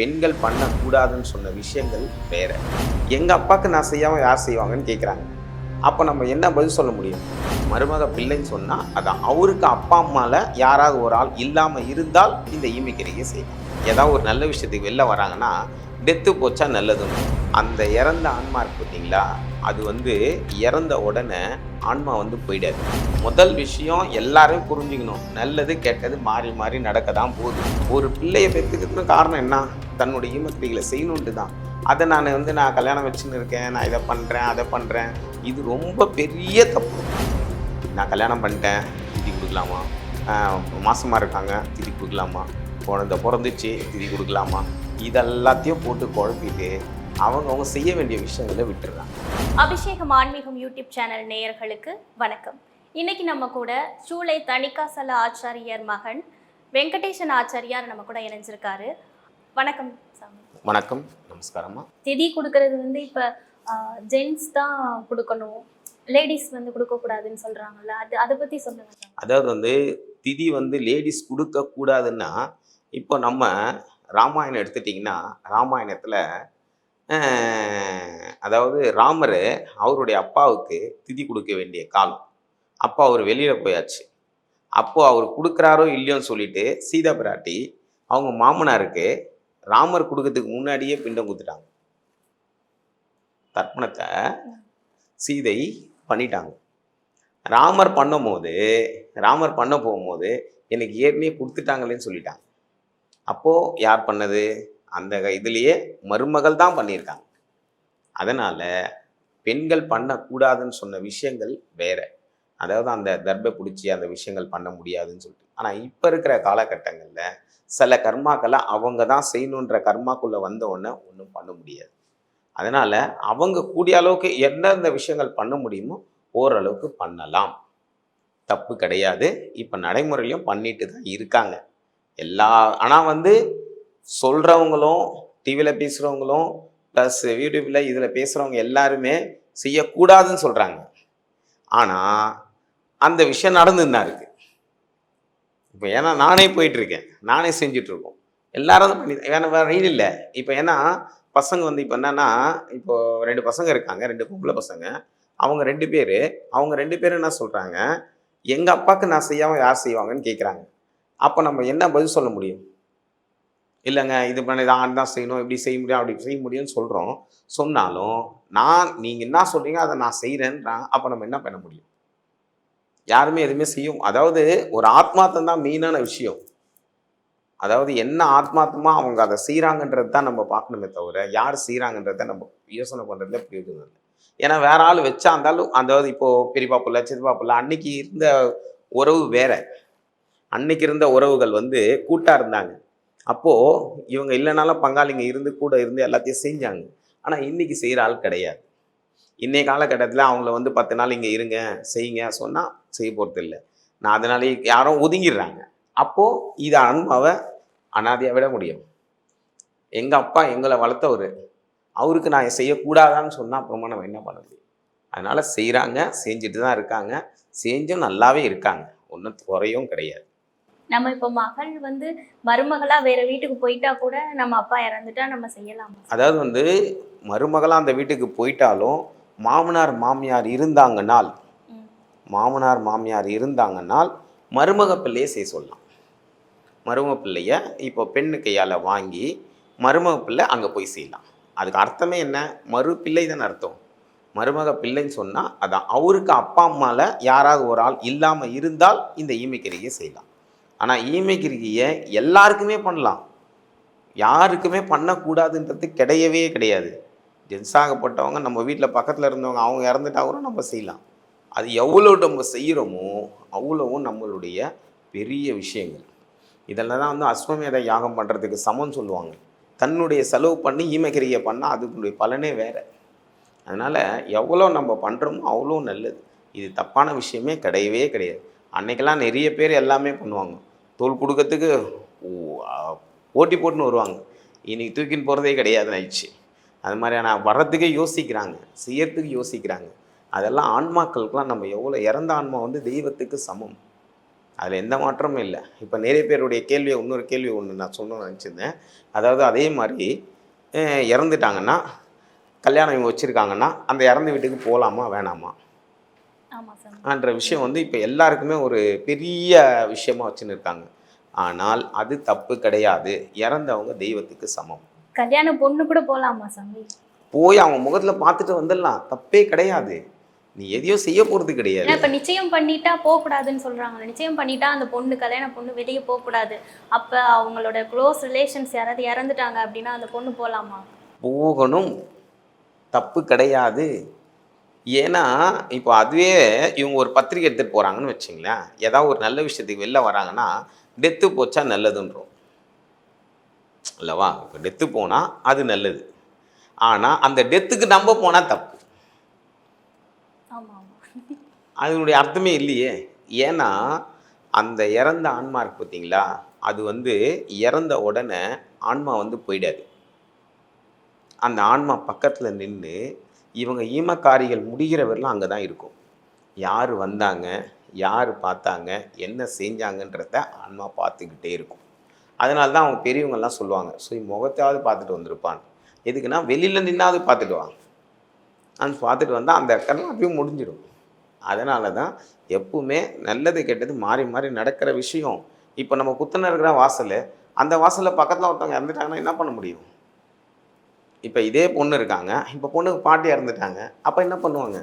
பெண்கள் பண்ணக்கூடாதுன்னு சொன்ன விஷயங்கள் வேற. எங்கள் அப்பாவுக்கு நான் செய்யாமல் யார் செய்வாங்கன்னு கேட்குறாங்க. அப்போ நம்ம என்ன பதில் சொல்ல முடியும்? மருமக பிள்ளைன்னு சொன்னால் அது அவருக்கு அப்பா அம்மாவில் யாராவது ஒரு ஆள் இல்லாமல் இருந்தால் இந்த ஈமைக்கிரியை செய்யலாம். ஏதாவது ஒரு நல்ல விஷயத்துக்கு வெளில வராங்கன்னா டெத்து போச்சா நல்லதுன்னு. அந்த இறந்த ஆன்மா இருக்கு பார்த்தீங்களா, அது இறந்த உடனே ஆன்மா போயிடாது. முதல் விஷயம் எல்லாரும் புரிஞ்சுக்கணும், நல்லது கெட்டது மாறி மாறி நடக்க தான் போகுது. ஒரு பிள்ளையை பெற்றுக்கிறதுக்கு காரணம் என்ன? தன்னுடைய ஈமக்கிரிகளை செய்யணுன்ட்டு தான். அதை நான் கல்யாணம் வச்சுன்னு இருக்கேன், நான் இதை பண்ணுறேன் அதை பண்ணுறேன், இது ரொம்ப பெரிய தப்பு. நான் கல்யாணம் பண்ணிட்டேன், திதி கொடுக்கலாமா? மாசமாக இருக்காங்க, திதி கொடுக்கலாமா? குழந்தை பிறந்துச்சு, திதி கொடுக்கலாமா? இதெல்லாத்தையும் போட்டு குழப்பிட்டு அவங்க செய்ய வேண்டிய விஷயங்களை விட்டுறாங்க. அபிஷேகம் ஆன்மீகம் யூடியூப் சேனல் நேயர்களுக்கு வணக்கம். இன்னைக்கு நம்ம கூட சூளை தணிகாசல ஆச்சாரியர் மகன் வெங்கடேசன் ஆச்சாரியார் நம்ம கூட இணைஞ்சிருக்காரு. வணக்கம் சாமி. வணக்கம், நமஸ்காரமா. திதி கொடுக்கறது இப்போ ஜென்ஸ் தான் கொடுக்கணும், லேடிஸ் கொடுக்கக்கூடாதுன்னு சொல்கிறாங்கல்ல, அதை பற்றி சொல்லுங்க. அதாவது திதி லேடிஸ் கொடுக்கக்கூடாதுன்னா, இப்போ நம்ம ராமாயணம் எடுத்துட்டிங்கன்னா, ராமாயணத்தில் அதாவது ராமர் அவருடைய அப்பாவுக்கு திதி கொடுக்க வேண்டிய காலம். அப்போ அவர் வெளியில் போயாச்சு. அப்போது அவர் கொடுக்குறாரோ இல்லையோன்னு சொல்லிட்டு சீதா பிராட்டி அவங்க மாமனாருக்கு ராமர் கொடுக்கறதுக்கு முன்னாடியே பிண்டம் கொடுத்துட்டாங்க. தர்ப்பணத்தை சீதை பண்ணிட்டாங்க. ராமர் பண்ண போகும்போது எனக்கு ஏற்கனவே கொடுத்துட்டாங்களேன்னு சொல்லிட்டாங்க. அப்போது யார் பண்ணது? அந்த இதுலேயே மருமகள் தான் பண்ணியிருக்காங்க. அதனால் பெண்கள் பண்ணக்கூடாதுன்னு சொன்ன விஷயங்கள் வேற. அதாவது அந்த தர்பை பிடிச்சி அந்த விஷயங்கள் பண்ண முடியாதுன்னு சொல்லிட்டு. ஆனால் இப்போ இருக்கிற காலகட்டங்களில் சில கர்மாக்களை அவங்க தான் செய்யணுன்ற கர்மாக்குள்ளே வந்த உடனே ஒன்றும் பண்ண முடியாது. அதனால் அவங்க கூடிய அளவுக்கு எந்தெந்த விஷயங்கள் பண்ண முடியுமோ ஓரளவுக்கு பண்ணலாம், தப்பு கிடையாது. இப்போ நடைமுறையிலையும் பண்ணிட்டு தான் இருக்காங்க ஆனால் சொல்கிறவங்களும் டிவியில் பேசுகிறவங்களும் ப்ளஸ் யூடியூப்பில் இதில் பேசுகிறவங்க எல்லாருமே செய்யக்கூடாதுன்னு சொல்கிறாங்க. ஆனால் அந்த விஷயம் நடந்துன்னு தான் இருக்குது. இப்போ ஏன்னா நானே போயிட்டுருக்கேன், நானே செஞ்சிட்ருக்கோம், எல்லாரும் பண்ணி வேறு ரயில் இல்லை. இப்போ ஏன்னா பசங்க இப்போ என்னென்னா, இப்போது 2 பசங்க இருக்காங்க, 2 பொம்பளை பசங்க. அவங்க 2 பேர் என்ன சொல்கிறாங்க, எங்கள் அப்பாவுக்கு நான் செய்யாமல் யார் செய்வாங்கன்னு கேட்குறாங்க. அப்போ நம்ம என்ன பதில் சொல்ல முடியும்? இல்லைங்க, இது பண்ணி தான் தான் செய்யணும், இப்படி செய்ய முடியும் அப்படி செய்ய முடியும்னு சொல்கிறோம். சொன்னாலும் நீங்கள் என்ன சொல்கிறீங்க அதை நான் செய்கிறேன்றான். அப்போ நம்ம என்ன பண்ண முடியும்? யாருமே எதுவுமே செய்யும். அதாவது ஒரு ஆத்மார்த்தம் தான் மெயினான விஷயம். அதாவது என்ன ஆத்மார்த்தமாக அவங்க அதை செய்கிறாங்கன்றது தான் நம்ம பார்க்கணுமே தவிர யார் செய்கிறாங்கன்றத நம்ம யோசனை பண்ணுறதுல பிரயோஜனம் இல்லை. ஏன்னா வேற ஆள் வச்சா இருந்தாலும் அதாவது இப்போது பெரியப்பா பிள்ளை சித்தப்பா பிள்ளை அன்னைக்கு இருந்த உறவு வேற. அன்னைக்கு இருந்த உறவுகள் கூட்டாக இருந்தாங்க. அப்போது இவங்க இல்லைனாலும் பங்காளிங்க கூட இருந்து எல்லாத்தையும் செஞ்சாங்க. ஆனால் இன்றைக்கி செய்கிற ஆள் கிடையாது. இன்றைய காலகட்டத்தில் அவங்கள 10 நாள் இங்கே இருங்க செய்யுங்க சொன்னால் செய்ய போகிறது இல்லை. நான் அதனாலே யாரும் ஒதுங்கிடுறாங்க. அப்போது இதை அன்பாவை அனாதையாக விட முடியும்? எங்கள் அப்பா எங்களை வளர்த்தவர், அவருக்கு நான் செய்யக்கூடாதான்னு சொன்னால் அப்புறமா நம்ம என்ன பண்ண முடியும்? அதனால் செய்கிறாங்க, செஞ்சுட்டு தான் இருக்காங்க, செஞ்சும் நல்லாவே இருக்காங்க, ஒன்றும் குறையும் கிடையாது. நம்ம இப்போ மகள் மருமகளா வேற வீட்டுக்கு போயிட்டா கூட நம்ம அப்பா இறந்துட்டா நம்ம செய்யலாம். அதாவது மருமகளா அந்த வீட்டுக்கு போயிட்டாலும் மாமனார் மாமியார் இருந்தாங்கன்னால் மருமக பிள்ளையை செய்ய சொல்லலாம். மருமக பிள்ளைய இப்போ பெண்ணு கையால் வாங்கி மருமக பிள்ளை அங்கே போய் செய்யலாம். அதுக்கு அர்த்தமே என்ன? மறு பிள்ளை தானே அர்த்தம். மருமக பிள்ளைன்னு சொன்னால் அதான் அவருக்கு அப்பா அம்மாவில் யாராவது ஒரு ஆள் இல்லாமல் இருந்தால் இந்த ஈமைக்கிரியை செய்யலாம். ஆனால் ஈமைக்கிரியை எல்லாருக்குமே பண்ணலாம், யாருக்குமே பண்ணக்கூடாதுன்றது கிடையவே கிடையாது. ஜென்ஸாகப்பட்டவங்க நம்ம வீட்டில் பக்கத்தில் இருந்தவங்க அவங்க இறந்துட்டா கூட நம்ம செய்யலாம். அது எவ்வளோ நம்ம செய்கிறோமோ அவ்வளவும் நம்மளுடைய பெரிய விஷயங்கள். இதெல்லாம் தான் அஸ்வமேத யாகம் பண்ணுறதுக்கு சமம் சொல்லுவாங்க. தன்னுடைய செலவு பண்ணி ஈமைக்கிரியை பண்ணால் அதுக்குடைய பலனே வேறு. அதனால் எவ்வளோ நம்ம பண்ணுறோமோ அவ்வளோ நல்லது. இது தப்பான விஷயமே கிடையவே கிடையாது. அன்றைக்கெல்லாம் நிறைய பேர் எல்லாமே பண்ணுவாங்க, தோல் கொடுக்கறதுக்கு போட்டி போட்டுன்னு வருவாங்க. இன்றைக்கி தூக்கின்னு போகிறதே கிடையாது ஆயிடுச்சு. அது மாதிரியான வர்றதுக்கே யோசிக்கிறாங்க, செய்யறதுக்கு யோசிக்கிறாங்க. அதெல்லாம் ஆன்மாக்களுக்கெலாம் நம்ம எவ்வளோ இறந்த ஆன்மா தெய்வத்துக்கு சமம். அதில் எந்த மாற்றமும் இல்லை. இப்போ நிறைய பேருடைய கேள்வியை இன்னொரு கேள்வி ஒன்று நான் சொல்லணும்னு நினச்சிருந்தேன். அதாவது அதே மாதிரி இறந்துட்டாங்கன்னா, கல்யாணம் இவங்க வச்சுருக்காங்கன்னா, அந்த இறந்த வீட்டுக்கு போகலாமா வேணாமா ஆமா சாமி. என்ற விஷயம் வந்து இப்போ எல்லாருக்குமே ஒரு பெரிய விஷயமா வச்சுன்னு இருக்காங்க. ஆனால் அது தப்பு கிடையாது. இறந்தவங்க தெய்வத்துக்கு சமம். கல்யாண பொண்ணு கூட போலாமா சாமி? போய் அவங்க முகத்தில் பார்த்துட்டு வந்துடலாம், தப்பே கிடையாது. நீ எதையோ செய்ய போகிறது கிடையாது. ஏன்னா இப்ப நிச்சயம் பண்ணிட்டா போகக்கூடாதுன்னு சொல்றாங்க. நிச்சயம் பண்ணிட்டா அந்த பொண்ணு, கல்யாண பொண்ணு வெளியே போகக்கூடாது. அப்ப அவங்களோட க்ளோஸ் ரிலேஷன்ஸ் யாராவது இறந்துட்டாங்க அப்படின்னா அந்த பொண்ணு போலாமா? போகணும், தப்பு கிடையாது. ஏன்னா இப்போ அதுவே இவங்க ஒரு பத்திரிக்கை எடுத்துகிட்டு போகிறாங்கன்னு வச்சுங்களேன், ஏதாவது ஒரு நல்ல விஷயத்துக்கு வெளில வராங்கன்னா டெத்து போச்சா நல்லதுன்றோம் அல்லவா? இப்போ டெத்து போனால் அது நல்லது. ஆனால் அந்த டெத்துக்கு நம்ம போனால் தப்பு. ஆமா ஆமா. அதனுடைய அர்த்தமே இல்லையே. ஏன்னா அந்த இறந்த ஆன்மா இருக்கு பார்த்தீங்களா, அது வந்து இறந்த உடனே ஆன்மா வந்து போயிடாது. அந்த ஆன்மா பக்கத்தில் நின்று இவங்க ஈமக்காரிகள் முடிகிற வரலாம் அங்கே தான் இருக்கும். யார் வந்தாங்க, யார் பார்த்தாங்க, என்ன செஞ்சாங்கன்றத ஆன்மா பார்த்துக்கிட்டே இருக்கும். அதனால தான் அவங்க பெரியவங்கெல்லாம் சொல்லுவாங்க, ஸோ முகத்தையாவது பார்த்துட்டு வந்திருப்பான். எதுக்குன்னா வெளியில் நின்னாவது பார்த்துட்டு வாங்க. அந்த பார்த்துட்டு வந்தால் அந்த கர்மம் அப்படியே முடிஞ்சிடும். அதனால தான் எப்பவுமே நல்லது கெட்டது மாறி மாறி நடக்கிற விஷயம். இப்போ நம்ம குத்தனை இருக்கிற வாசல், அந்த வாசலில் பக்கத்தில் ஒருத்தவங்க இறந்துட்டாங்கன்னா என்ன பண்ண முடியும்? இப்போ இதே பொண்ணு இருக்காங்க, இப்போ பொண்ணுக்கு பாட்டி இறந்துட்டாங்க, அப்போ என்ன பண்ணுவாங்க?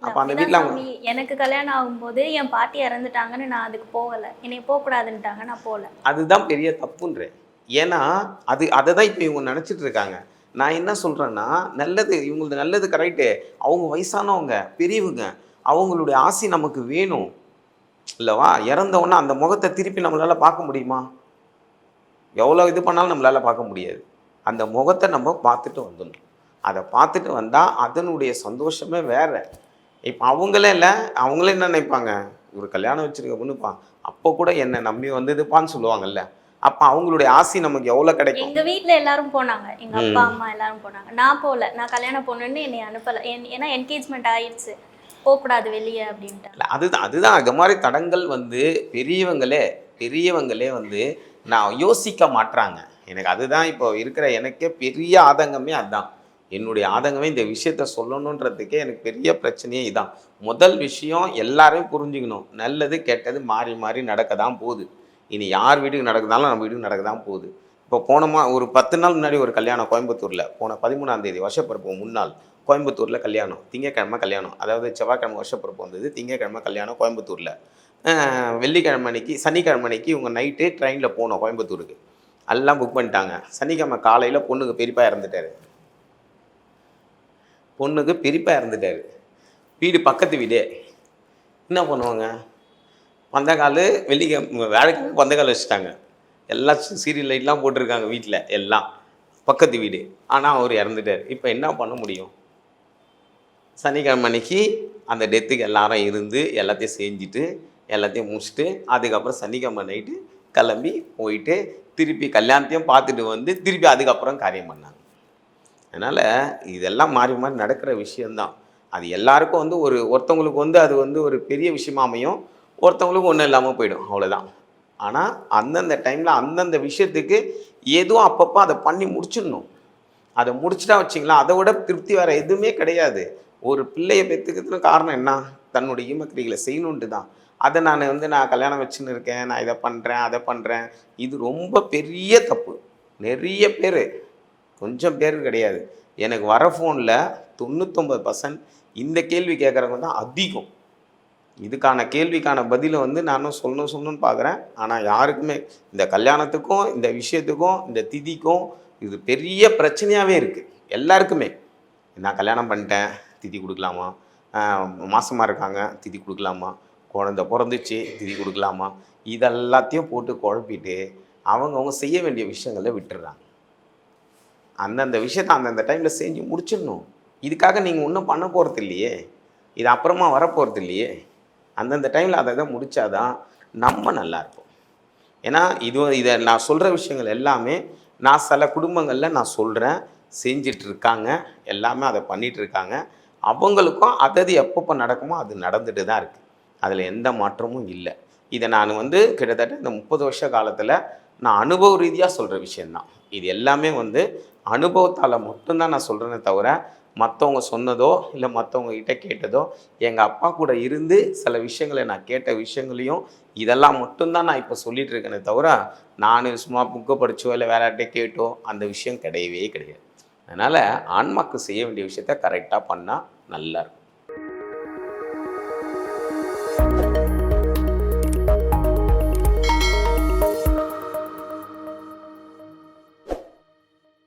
அப்போ அந்த வீட்டில் அவங்க சாமி, எனக்கு கல்யாணம் ஆகும்போது என் பாட்டி இறந்துட்டாங்கன்னு நான் அதுக்கு போகலை. என்னை போகக்கூடாதுன்ட்டாங்க, நான் போகல. அதுதான் பெரிய தப்புன்றேன். ஏன்னா அதை தான் இப்போ இவங்க நினச்சிட்டு இருக்காங்க. நான் என்ன சொல்கிறேன்னா, நல்லது இவங்களது நல்லது கரெக்டு. அவங்க வயசானவங்க, பெரியவங்க, அவங்களுடைய ஆசி நமக்கு வேணும் இல்லவா? இறந்தவொன்னே அந்த முகத்தை திருப்பி நம்மளால் பார்க்க முடியுமா? எவ்வளோ இது பண்ணாலும் நம்மளால் பார்க்க முடியாது. அந்த முகத்தை நம்ம பார்த்துட்டு வந்துடணும். அதை பார்த்துட்டு வந்தால் அதனுடைய சந்தோஷமே வேறு. இப்போ அவங்களே இல்லை, அவங்களே என்ன நினைப்பாங்க, ஒரு கல்யாணம் வச்சுருக்க பொண்ணுப்பா, அப்போ கூட என்னை நம்பி வந்ததுப்பான்னு சொல்லுவாங்கல்ல. அப்போ அவங்களுடைய ஆசி நமக்கு எவ்வளோ கிடைக்கும். எங்க வீட்ல எல்லாரும் போனாங்க, எங்க அப்பா அம்மா எல்லாரும் போனாங்க. நான் போகல. நான் கல்யாண பொண்ணுன்னு என்னை அனுப்பல. ஏன்னா என்கேஜ்மெண்ட் ஆயிடுச்சு, போகக்கூடாது வெளியே அப்படின்ட்டு. அதுதான் அது மாதிரி தடங்கள் வந்து பெரியவங்களே வந்து நான் யோசிக்க மாட்றாங்க. எனக்கு அதுதான் இப்போ இருக்கிற எனக்கே பெரிய ஆதங்கமே அதுதான். என்னுடைய ஆதங்கமே இந்த விஷயத்த சொல்லணுன்றதுக்கே எனக்கு பெரிய பிரச்சனையே இதான். முதல் விஷயம் எல்லாரையும் புரிஞ்சுக்கணும். நல்லது கெட்டது மாறி மாறி நடக்க தான் போகுது. இனி யார் வீட்டுக்கு நடக்குதாலும் நம்ம வீட்டுக்கு நடக்க தான் போகுது. இப்போ ஒரு 10 நாள் முன்னாடி ஒரு கல்யாணம் கோயம்புத்தூரில், போன 13ஆம் தேதி வருஷப்பிறப்பு முன்னாள் கோயம்புத்தூரில் கல்யாணம். திங்கக்கிழமை கல்யாணம், அதாவது செவ்வாய்க்கிழமை வருஷப்பிறப்பு வந்தது, திங்கக்கிழமை கல்யாணம் கோயம்புத்தூரில். வெள்ளிக்கிழமை அன்னைக்கு சனிக்கிழமை அன்னைக்கு இவங்க நைட்டு ட்ரெயினில் போனோம் கோயம்புத்தூருக்கு. எல்லாம் புக் பண்ணிட்டாங்க. சனிக்கிழமை காலையில் பொண்ணுக்கு பெரியப்பா இறந்துட்டார். வீடு பக்கத்து வீடே. என்ன பண்ணுவாங்க? பந்தக்கால் வெள்ளிக்கிழமை வேலைக்கிழமை பந்தக்கால் வச்சுட்டாங்க. எல்லாம் சீரியல் லைட்லாம் போட்டிருக்காங்க வீட்டில் எல்லாம். பக்கத்து வீடு. ஆனால் அவர் இறந்துட்டார். இப்போ என்ன பண்ண முடியும்? சனிக்கிழமை அன்னைக்கு அந்த டெத்துக்கு எல்லாரும் இருந்து எல்லாத்தையும் செஞ்சுட்டு எல்லாத்தையும் முடிச்சுட்டு அதுக்கப்புறம் சனிக்கிழமை நைட்டு கிளம்பி போயிட்டு திருப்பி கல்யாணத்தையும் பார்த்துட்டு வந்து திருப்பி அதுக்கப்புறம் காரியம் பண்ணாங்க. அதனால் இதெல்லாம் மாறி மாறி நடக்கிற விஷயந்தான். அது எல்லாருக்கும் வந்து ஒருத்தவங்களுக்கு வந்து அது வந்து ஒரு பெரிய விஷயமா அமையும், ஒருத்தவங்களுக்கு ஒன்றும் இல்லாமல் போயிடும், அவ்வளோதான். ஆனால் அந்தந்த டைமில் அந்தந்த விஷயத்துக்கு எதுவும் அப்பப்போ அதை பண்ணி முடிச்சிடணும். அதை முடிச்சுட்டா வச்சிங்களா, அதை விட திருப்தி வேறு எதுவுமே கிடையாது. ஒரு பிள்ளையை பெற்றுக்கிறதுக்கு காரணம் என்ன? தன்னுடைய ஈமக்கிரிகளை செய்யணுன்ட்டு தான். அதை நான் கல்யாணம் வச்சுன்னு இருக்கேன், நான் இதை பண்ணுறேன் அதை பண்ணுறேன், இது ரொம்ப பெரிய தப்பு. நிறைய பேர், கொஞ்சம் பேர் கிடையாது, எனக்கு வர ஃபோனில் 99% இந்த கேள்வி கேட்குறவங்க தான் அதிகம். இதுக்கான கேள்விக்கான பதிலை வந்து நானும் சொல்லணும்னு பார்க்குறேன். ஆனால் யாருக்குமே இந்த கல்யாணத்துக்கும் இந்த விஷயத்துக்கும் இந்த திதிக்கும் இது பெரிய பிரச்சனையாகவே இருக்குது எல்லாருக்குமே. நான் கல்யாணம் பண்ணிட்டேன், திதி கொடுக்கலாமா? மாசமாக இருக்காங்க, திதி கொடுக்கலாமா? குழந்தை பிறந்துச்சு, திதி கொடுக்கலாமா? இதெல்லாத்தையும் போட்டு குழப்பிட்டு அவங்கவுங்க செய்ய வேண்டிய விஷயங்களை விட்டுடுறாங்க. அந்தந்த விஷயத்தை அந்தந்த டைமில் செஞ்சு முடிச்சிடணும். இதுக்காக நீங்கள் ஒன்றும் பண்ண போகிறது இல்லையே, இது அப்புறமா வரப்போகிறது இல்லையே. அந்தந்த டைமில் அதை முடித்தாதான் நம்ம நல்லாயிருப்போம். ஏன்னா இதை நான் சொல்கிற விஷயங்கள் எல்லாமே நான் சில குடும்பங்களில் நான் சொல்கிறேன், செஞ்சிட்ருக்காங்க, எல்லாமே அதை பண்ணிகிட்ருக்காங்க. அவங்களுக்கும் அது எப்பப்போ நடக்குமோ அது நடந்துட்டு தான் இருக்குது. அதில் எந்த மாற்றமும் இல்லை. இதை நான் வந்து கிட்டத்தட்ட இந்த 30 வருஷ காலத்தில் நான் அனுபவ ரீதியாக சொல்கிற விஷயந்தான். இது எல்லாமே வந்து அனுபவத்தால் மட்டும்தான் நான் சொல்கிறேனே தவிர, மற்றவங்க சொன்னதோ இல்லை மற்றவங்க கிட்ட கேட்டதோ, எங்கள் அப்பா கூட இருந்து சில விஷயங்களை நான் கேட்ட விஷயங்களையும் இதெல்லாம் மட்டும்தான் நான் இப்போ சொல்லிட்டு இருக்கேனே தவிர, நான் சும்மா புக்கை படித்தோ இல்லை வேற யார்கிட்ட கேட்டோ அந்த விஷயம் கிடையவே கிடையாது. அதனால் ஆன்மாக்கு செய்ய வேண்டிய விஷயத்த கரெக்டாக பண்ணால் நல்லாயிருக்கும்.